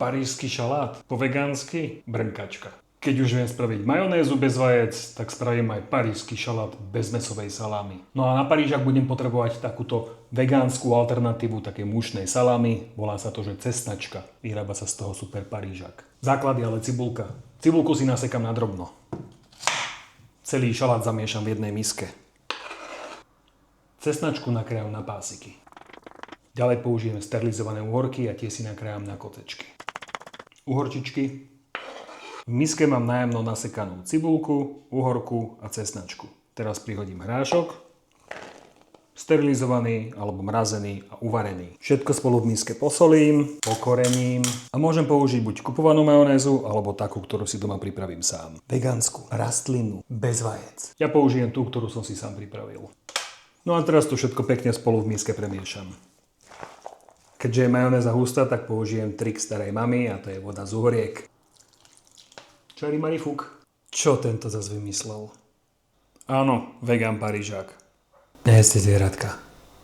Parížsky šalát, po vegánsky brnkačka. Keď už viem spraviť majonézu bez vajec, tak spravím aj parížsky šalát bez mäsovej salámy. No a na Parížak budem potrebovať takúto vegánsku alternatívu také mušnej salámy. Volá sa to, že cestnačka. Vyrába sa z toho super parížak. Základ je ale cibulka. Cibulku si nasekam na drobno. Celý šalát zamiešam v jednej miske. Cestnačku nakrájam na pásiky. Ďalej použijem sterilizované uhorky a tie si nakrájam na kocečky. Uhorčičky. V miske mám nájomno nasekanú cibulku, uhorku a cesnačku. Teraz prihodím hrášok, sterilizovaný alebo mrazený a uvarený. Všetko spolu v miske posolím, pokorením a môžem použiť buď kupovanú majonézu alebo takú, ktorú si doma pripravím sám. Vegánsku, rastlinnú, bez vajec. Ja použijem tú, ktorú som si sám pripravil. No a teraz to všetko pekne spolu v miske premiešam. Keďže je majonéza hustá, tak použijem trik starej mamy a to je voda z uhoriek. Čari marifuk. Čo tento zase vymyslel? Áno, vegán parížák. Nejeste zvieratka.